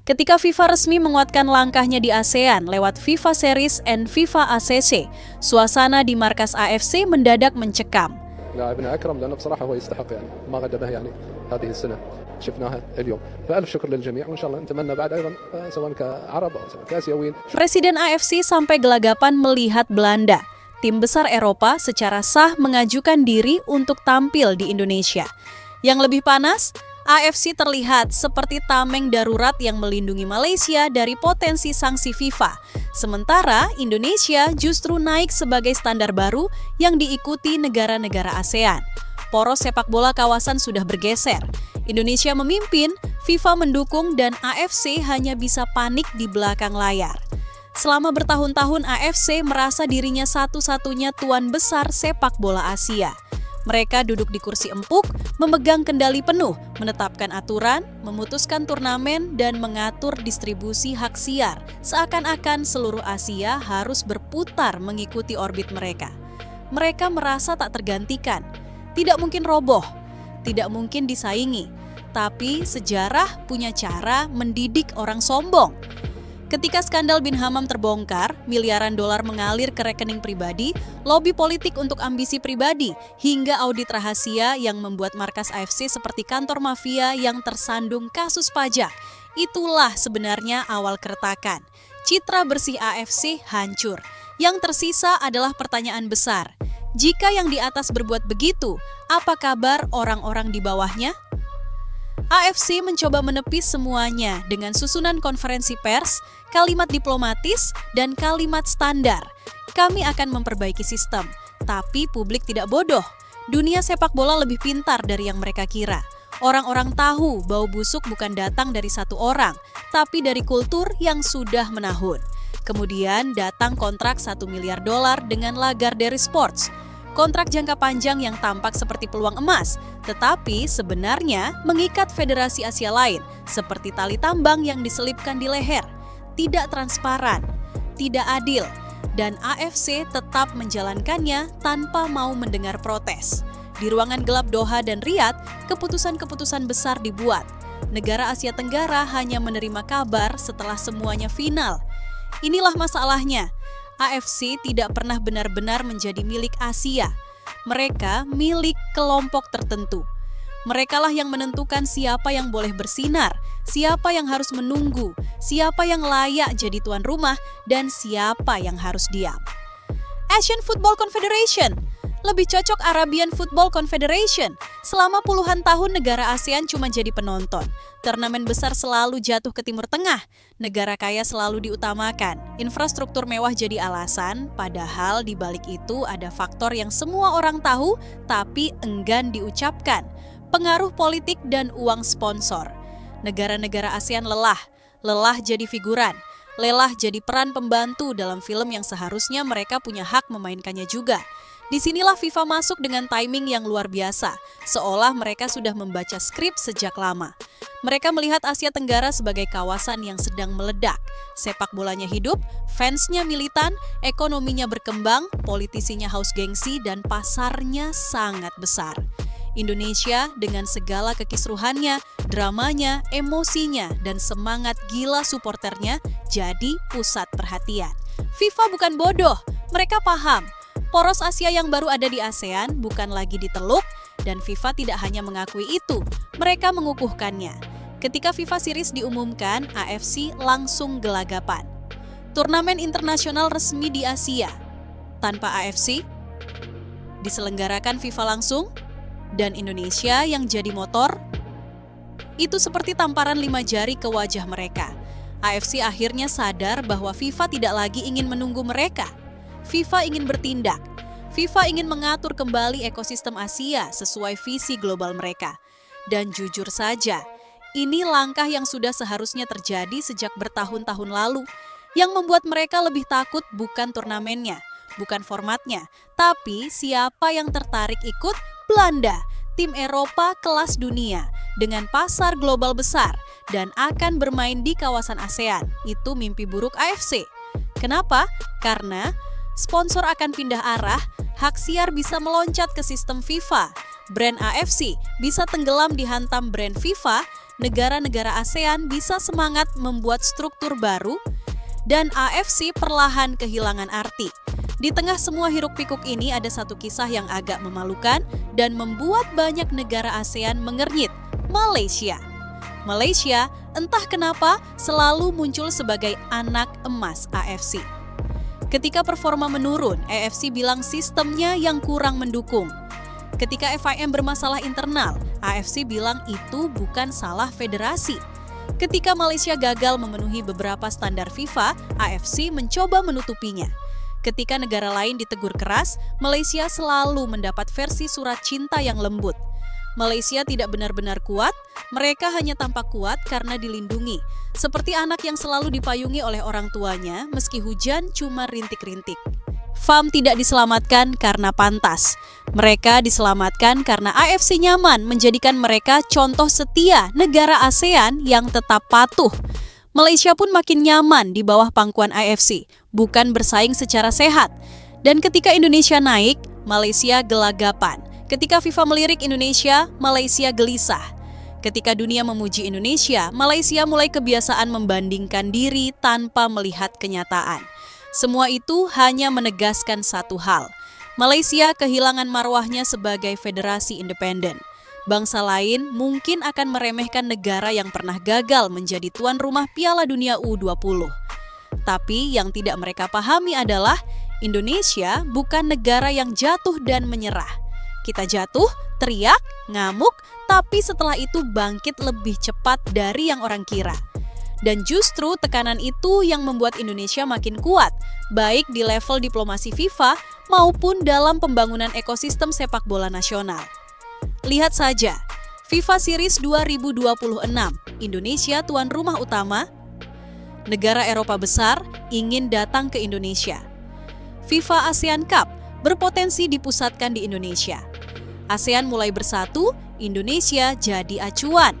Ketika FIFA resmi menguatkan langkahnya di ASEAN lewat FIFA Series and FIFA ACC, suasana di markas AFC mendadak mencekam. لاعبنا أكرم لأنه بصراحة هو يستحق يعني ما قدمها يعني هذه السنة شفناها اليوم فألف شكر للجميع وإن شاء الله نتمنى بعد أيضا سواء كعرب أو سواء كآسيويين. Presiden AFC sampai gelagapan melihat Belanda, tim besar Eropa secara sah mengajukan diri untuk tampil di Indonesia. Yang lebih panas, AFC terlihat seperti tameng darurat yang melindungi Malaysia dari potensi sanksi FIFA. Sementara Indonesia justru naik sebagai standar baru yang diikuti negara-negara ASEAN. Poros sepak bola kawasan sudah bergeser. Indonesia memimpin, FIFA mendukung, dan AFC hanya bisa panik di belakang layar. Selama bertahun-tahun AFC merasa dirinya satu-satunya tuan besar sepak bola Asia. Mereka duduk di kursi empuk, memegang kendali penuh, menetapkan aturan, memutuskan turnamen, dan mengatur distribusi hak siar. Seakan-akan seluruh Asia harus berputar mengikuti orbit mereka. Mereka merasa tak tergantikan, tidak mungkin roboh, tidak mungkin disaingi. Tapi sejarah punya cara mendidik orang sombong. Ketika skandal Bin Hammam terbongkar, miliaran dolar mengalir ke rekening pribadi, lobi politik untuk ambisi pribadi, hingga audit rahasia yang membuat markas AFC seperti kantor mafia yang tersandung kasus pajak. Itulah sebenarnya awal keretakan. Citra bersih AFC hancur. Yang tersisa adalah pertanyaan besar. Jika yang di atas berbuat begitu, apa kabar orang-orang di bawahnya? AFC mencoba menepis semuanya dengan susunan konferensi pers, kalimat diplomatis, dan kalimat standar. Kami akan memperbaiki sistem, tapi publik tidak bodoh. Dunia sepak bola lebih pintar dari yang mereka kira. Orang-orang tahu bau busuk bukan datang dari satu orang, tapi dari kultur yang sudah menahun. Kemudian datang kontrak $1 miliar dengan Lagardère Sports. Kontrak jangka panjang yang tampak seperti peluang emas, tetapi sebenarnya mengikat federasi Asia lain, seperti tali tambang yang diselipkan di leher. Tidak transparan, tidak adil, dan AFC tetap menjalankannya tanpa mau mendengar protes. Di ruangan gelap Doha dan Riyadh, keputusan-keputusan besar dibuat. Negara Asia Tenggara hanya menerima kabar setelah semuanya final. Inilah masalahnya. AFC tidak pernah benar-benar menjadi milik Asia. Mereka milik kelompok tertentu. Merekalah yang menentukan siapa yang boleh bersinar, siapa yang harus menunggu, siapa yang layak jadi tuan rumah, dan siapa yang harus diam. Asian Football Confederation, lebih cocok Arabian Football Confederation. Selama puluhan tahun negara ASEAN cuma jadi penonton. Turnamen besar selalu jatuh ke Timur Tengah. Negara kaya selalu diutamakan. Infrastruktur mewah jadi alasan, padahal di balik itu ada faktor yang semua orang tahu tapi enggan diucapkan. Pengaruh politik dan uang sponsor. Negara-negara ASEAN lelah jadi figuran. Lelah jadi peran pembantu dalam film yang seharusnya mereka punya hak memainkannya juga. Disinilah FIFA masuk dengan timing yang luar biasa, seolah mereka sudah membaca skrip sejak lama. Mereka melihat Asia Tenggara sebagai kawasan yang sedang meledak. Sepak bolanya hidup, fansnya militan, ekonominya berkembang, politisinya haus gengsi, dan pasarnya sangat besar. Indonesia dengan segala kekisruhannya, dramanya, emosinya, dan semangat gila suporternya jadi pusat perhatian. FIFA bukan bodoh, mereka paham. Poros Asia yang baru ada di ASEAN bukan lagi diteluk, dan FIFA tidak hanya mengakui itu, mereka mengukuhkannya. Ketika FIFA Series diumumkan, AFC langsung gelagapan. Turnamen internasional resmi di Asia. Tanpa AFC, diselenggarakan FIFA langsung, dan Indonesia yang jadi motor, itu seperti tamparan 5 jari ke wajah mereka. AFC akhirnya sadar bahwa FIFA tidak lagi ingin menunggu mereka. FIFA ingin bertindak. FIFA ingin mengatur kembali ekosistem Asia sesuai visi global mereka. Dan jujur saja, ini langkah yang sudah seharusnya terjadi sejak bertahun-tahun lalu. Yang membuat mereka lebih takut bukan turnamennya, bukan formatnya, tapi siapa yang tertarik ikut? Belanda, tim Eropa kelas dunia, dengan pasar global besar, dan akan bermain di kawasan ASEAN. Itu mimpi buruk AFC. Kenapa? Karena sponsor akan pindah arah, hak siar bisa meloncat ke sistem FIFA. Brand AFC bisa tenggelam dihantam brand FIFA, negara-negara ASEAN bisa semangat membuat struktur baru dan AFC perlahan kehilangan arti. Di tengah semua hiruk-pikuk ini ada satu kisah yang agak memalukan dan membuat banyak negara ASEAN mengernyit, Malaysia. Malaysia, entah kenapa, selalu muncul sebagai anak emas AFC. Ketika performa menurun, AFC bilang sistemnya yang kurang mendukung. Ketika FIM bermasalah internal, AFC bilang itu bukan salah federasi. Ketika Malaysia gagal memenuhi beberapa standar FIFA, AFC mencoba menutupinya. Ketika negara lain ditegur keras, Malaysia selalu mendapat versi surat cinta yang lembut. Malaysia tidak benar-benar kuat, mereka hanya tampak kuat karena dilindungi. Seperti anak yang selalu dipayungi oleh orang tuanya meski hujan cuma rintik-rintik. FAM tidak diselamatkan karena pantas. Mereka diselamatkan karena AFC nyaman menjadikan mereka contoh setia negara ASEAN yang tetap patuh. Malaysia pun makin nyaman di bawah pangkuan AFC, bukan bersaing secara sehat. Dan ketika Indonesia naik, Malaysia gelagapan. Ketika FIFA melirik Indonesia, Malaysia gelisah. Ketika dunia memuji Indonesia, Malaysia mulai kebiasaan membandingkan diri tanpa melihat kenyataan. Semua itu hanya menegaskan satu hal. Malaysia kehilangan marwahnya sebagai federasi independen. Bangsa lain mungkin akan meremehkan negara yang pernah gagal menjadi tuan rumah Piala Dunia U20. Tapi yang tidak mereka pahami adalah Indonesia bukan negara yang jatuh dan menyerah. Kita jatuh, teriak, ngamuk, tapi setelah itu bangkit lebih cepat dari yang orang kira. Dan justru tekanan itu yang membuat Indonesia makin kuat, baik di level diplomasi FIFA maupun dalam pembangunan ekosistem sepak bola nasional. Lihat saja, FIFA Series 2026, Indonesia tuan rumah utama, negara Eropa besar ingin datang ke Indonesia. FIFA ASEAN Cup berpotensi dipusatkan di Indonesia. ASEAN mulai bersatu, Indonesia jadi acuan.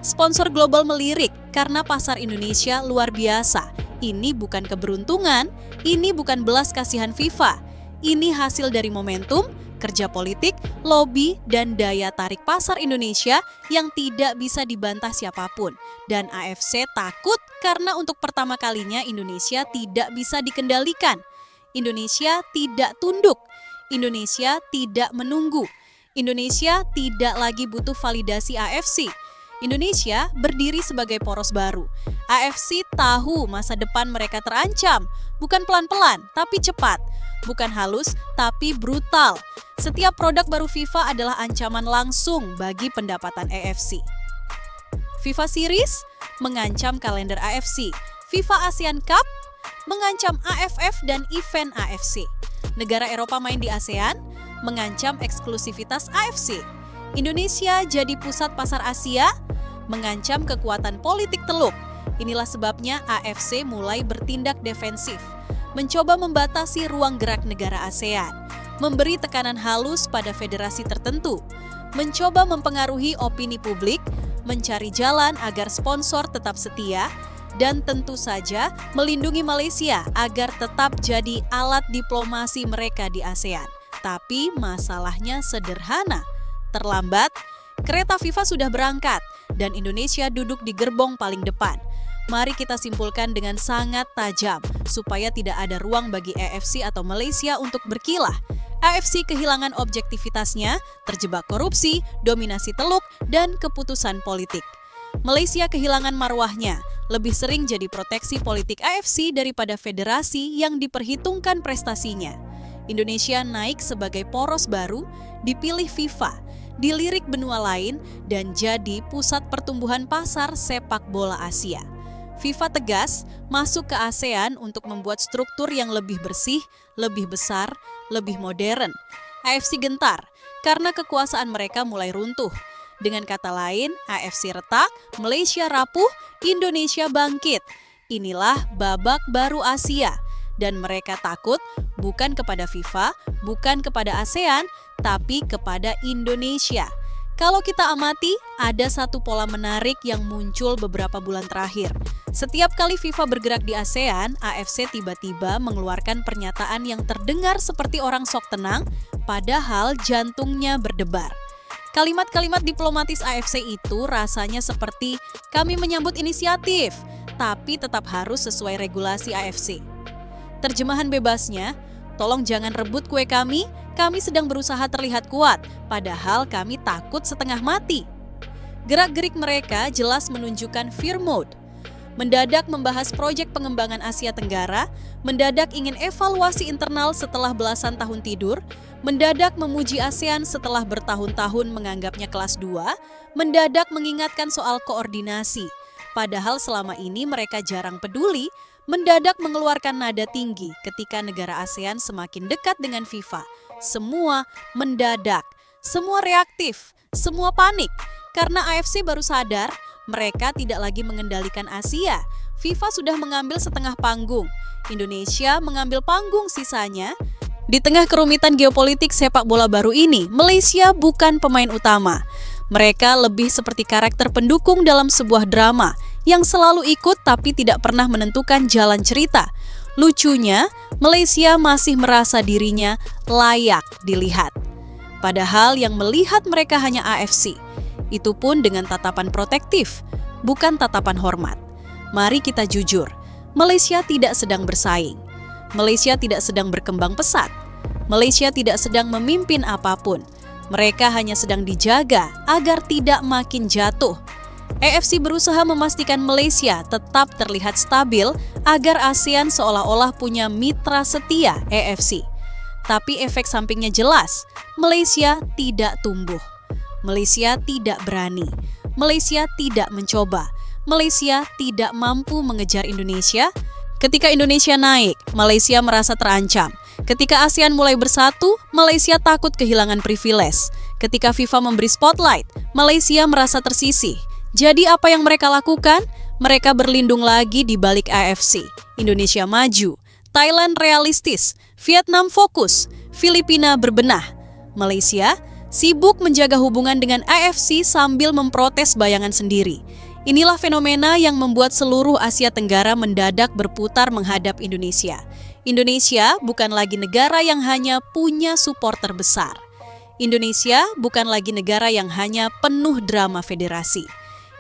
Sponsor global melirik karena pasar Indonesia luar biasa. Ini bukan keberuntungan, ini bukan belas kasihan FIFA. Ini hasil dari momentum, kerja politik, lobby, dan daya tarik pasar Indonesia yang tidak bisa dibantah siapapun. Dan AFC takut karena untuk pertama kalinya Indonesia tidak bisa dikendalikan. Indonesia tidak tunduk. Indonesia tidak menunggu. Indonesia tidak lagi butuh validasi AFC. Indonesia berdiri sebagai poros baru. AFC tahu masa depan mereka terancam, bukan pelan-pelan, tapi cepat. Bukan halus, tapi brutal. Setiap produk baru FIFA adalah ancaman langsung bagi pendapatan AFC. FIFA Series mengancam kalender AFC. FIFA ASEAN Cup mengancam AFF dan event AFC. Negara Eropa main di ASEAN mengancam eksklusivitas AFC. Indonesia jadi pusat pasar Asia mengancam kekuatan politik Teluk. Inilah sebabnya AFC mulai bertindak defensif, mencoba membatasi ruang gerak negara ASEAN, memberi tekanan halus pada federasi tertentu, mencoba mempengaruhi opini publik, mencari jalan agar sponsor tetap setia, dan tentu saja melindungi Malaysia agar tetap jadi alat diplomasi mereka di ASEAN. Tapi masalahnya sederhana, terlambat, kereta FIFA sudah berangkat dan Indonesia duduk di gerbong paling depan. Mari kita simpulkan dengan sangat tajam supaya tidak ada ruang bagi AFC atau Malaysia untuk berkilah. AFC kehilangan objektivitasnya, terjebak korupsi, dominasi Teluk, dan keputusan politik. Malaysia kehilangan marwahnya, lebih sering jadi proteksi politik AFC daripada federasi yang diperhitungkan prestasinya. Indonesia naik sebagai poros baru, dipilih FIFA, dilirik benua lain, dan jadi pusat pertumbuhan pasar sepak bola Asia. FIFA tegas masuk ke ASEAN untuk membuat struktur yang lebih bersih, lebih besar, lebih modern. AFC gentar karena kekuasaan mereka mulai runtuh. Dengan kata lain, AFC retak, Malaysia rapuh, Indonesia bangkit. Inilah babak baru Asia. Dan mereka takut bukan kepada FIFA, bukan kepada ASEAN, tapi kepada Indonesia. Kalau kita amati, ada satu pola menarik yang muncul beberapa bulan terakhir. Setiap kali FIFA bergerak di ASEAN, AFC tiba-tiba mengeluarkan pernyataan yang terdengar seperti orang sok tenang, padahal jantungnya berdebar. Kalimat-kalimat diplomatis AFC itu rasanya seperti kami menyambut inisiatif, tapi tetap harus sesuai regulasi AFC. Terjemahan bebasnya, tolong jangan rebut kue kami sedang berusaha terlihat kuat, padahal kami takut setengah mati. Gerak-gerik mereka jelas menunjukkan fear mode. Mendadak membahas proyek pengembangan Asia Tenggara, mendadak ingin evaluasi internal setelah belasan tahun tidur, mendadak memuji ASEAN setelah bertahun-tahun menganggapnya kelas 2, mendadak mengingatkan soal koordinasi. Padahal selama ini mereka jarang peduli, mendadak mengeluarkan nada tinggi ketika negara ASEAN semakin dekat dengan FIFA. Semua mendadak, semua reaktif, semua panik. Karena AFC baru sadar, mereka tidak lagi mengendalikan Asia. FIFA sudah mengambil setengah panggung. Indonesia mengambil panggung sisanya. Di tengah kerumitan geopolitik sepak bola baru ini, Malaysia bukan pemain utama. Mereka lebih seperti karakter pendukung dalam sebuah drama yang selalu ikut tapi tidak pernah menentukan jalan cerita. Lucunya, Malaysia masih merasa dirinya layak dilihat. Padahal yang melihat mereka hanya AFC. Itu pun dengan tatapan protektif, bukan tatapan hormat. Mari kita jujur, Malaysia tidak sedang bersaing. Malaysia tidak sedang berkembang pesat. Malaysia tidak sedang memimpin apapun. Mereka hanya sedang dijaga agar tidak makin jatuh. AFC berusaha memastikan Malaysia tetap terlihat stabil agar ASEAN seolah-olah punya mitra setia AFC. Tapi efek sampingnya jelas, Malaysia tidak tumbuh. Malaysia tidak berani, Malaysia tidak mencoba, Malaysia tidak mampu mengejar Indonesia. Ketika Indonesia naik, Malaysia merasa terancam. Ketika ASEAN mulai bersatu, Malaysia takut kehilangan privilege. Ketika FIFA memberi spotlight, Malaysia merasa tersisih. Jadi apa yang mereka lakukan? Mereka berlindung lagi di balik AFC. Indonesia maju, Thailand realistis, Vietnam fokus, Filipina berbenah. Malaysia sibuk menjaga hubungan dengan AFC sambil memprotes bayangan sendiri. Inilah fenomena yang membuat seluruh Asia Tenggara mendadak berputar menghadap Indonesia. Indonesia bukan lagi negara yang hanya punya supporter besar. Indonesia bukan lagi negara yang hanya penuh drama federasi.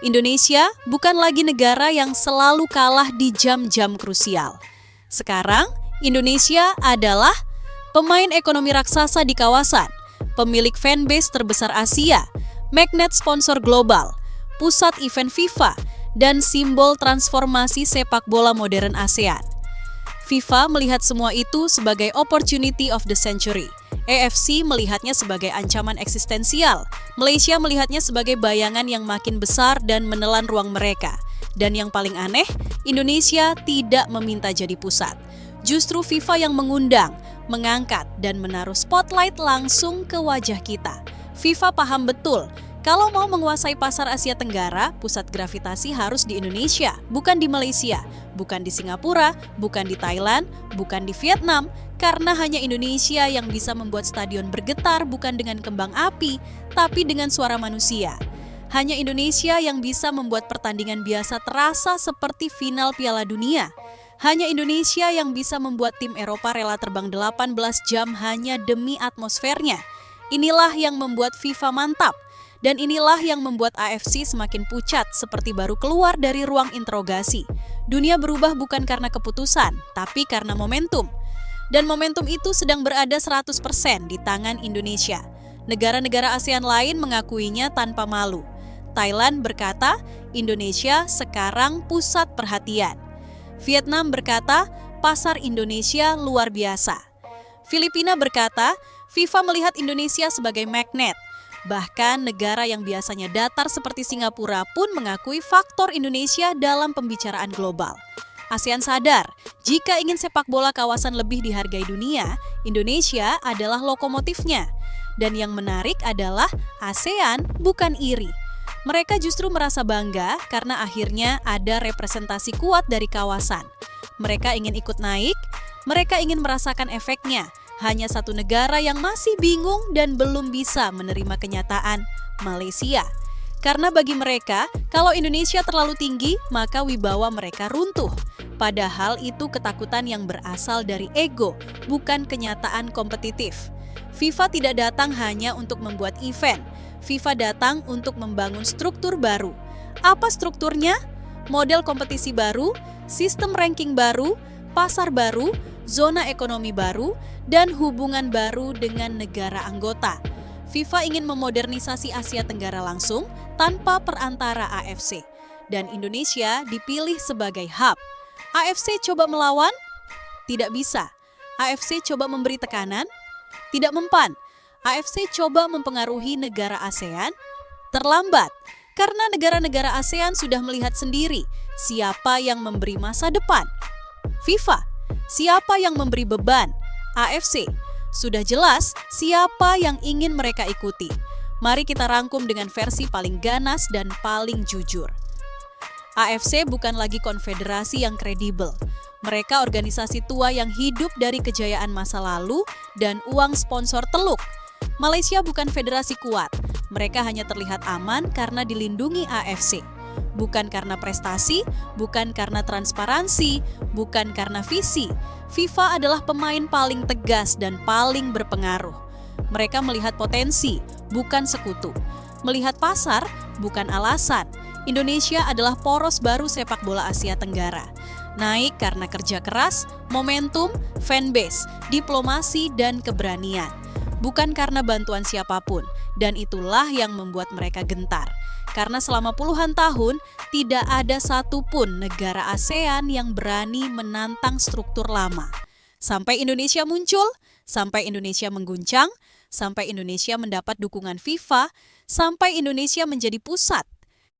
Indonesia bukan lagi negara yang selalu kalah di jam-jam krusial. Sekarang, Indonesia adalah pemain ekonomi raksasa di kawasan, pemilik fanbase terbesar Asia, magnet sponsor global, pusat event FIFA, dan simbol transformasi sepak bola modern ASEAN. FIFA melihat semua itu sebagai opportunity of the century. AFC melihatnya sebagai ancaman eksistensial. Malaysia melihatnya sebagai bayangan yang makin besar dan menelan ruang mereka. Dan yang paling aneh, Indonesia tidak meminta jadi pusat. Justru FIFA yang mengundang, mengangkat, dan menaruh spotlight langsung ke wajah kita. FIFA paham betul, kalau mau menguasai pasar Asia Tenggara, pusat gravitasi harus di Indonesia, bukan di Malaysia, bukan di Singapura, bukan di Thailand, bukan di Vietnam, karena hanya Indonesia yang bisa membuat stadion bergetar bukan dengan kembang api, tapi dengan suara manusia. Hanya Indonesia yang bisa membuat pertandingan biasa terasa seperti final Piala Dunia. Hanya Indonesia yang bisa membuat tim Eropa rela terbang 18 jam hanya demi atmosfernya. Inilah yang membuat FIFA mantap. Dan inilah yang membuat AFC semakin pucat seperti baru keluar dari ruang interogasi. Dunia berubah bukan karena keputusan, tapi karena momentum. Dan momentum itu sedang berada 100% di tangan Indonesia. Negara-negara ASEAN lain mengakuinya tanpa malu. Thailand berkata, Indonesia sekarang pusat perhatian. Vietnam berkata, pasar Indonesia luar biasa. Filipina berkata, FIFA melihat Indonesia sebagai magnet. Bahkan negara yang biasanya datar seperti Singapura pun mengakui faktor Indonesia dalam pembicaraan global. ASEAN sadar, jika ingin sepak bola kawasan lebih dihargai dunia, Indonesia adalah lokomotifnya. Dan yang menarik adalah ASEAN bukan iri. Mereka justru merasa bangga karena akhirnya ada representasi kuat dari kawasan. Mereka ingin ikut naik, mereka ingin merasakan efeknya. Hanya satu negara yang masih bingung dan belum bisa menerima kenyataan, Malaysia. Karena bagi mereka, kalau Indonesia terlalu tinggi, maka wibawa mereka runtuh. Padahal itu ketakutan yang berasal dari ego, bukan kenyataan kompetitif. FIFA tidak datang hanya untuk membuat event. FIFA datang untuk membangun struktur baru. Apa strukturnya? Model kompetisi baru, sistem ranking baru, pasar baru, zona ekonomi baru, dan hubungan baru dengan negara anggota. FIFA ingin memodernisasi Asia Tenggara langsung tanpa perantara AFC. Dan Indonesia dipilih sebagai hub. AFC coba melawan? Tidak bisa. AFC coba memberi tekanan? Tidak mempan. AFC coba mempengaruhi negara ASEAN? Terlambat. Karena negara-negara ASEAN sudah melihat sendiri siapa yang memberi masa depan. FIFA, siapa yang memberi beban? AFC, sudah jelas siapa yang ingin mereka ikuti. Mari kita rangkum dengan versi paling ganas dan paling jujur. AFC bukan lagi konfederasi yang kredibel. Mereka organisasi tua yang hidup dari kejayaan masa lalu dan uang sponsor teluk. Malaysia bukan federasi kuat. Mereka hanya terlihat aman karena dilindungi AFC. Bukan karena prestasi, bukan karena transparansi, bukan karena visi. FIFA adalah pemain paling tegas dan paling berpengaruh. Mereka melihat potensi, bukan sekutu. Melihat pasar, bukan alasan. Indonesia adalah poros baru sepak bola Asia Tenggara. Naik karena kerja keras, momentum, fanbase, diplomasi, dan keberanian. Bukan karena bantuan siapapun, dan itulah yang membuat mereka gentar. Karena selama puluhan tahun, tidak ada satupun negara ASEAN yang berani menantang struktur lama. Sampai Indonesia muncul, sampai Indonesia mengguncang, sampai Indonesia mendapat dukungan FIFA, sampai Indonesia menjadi pusat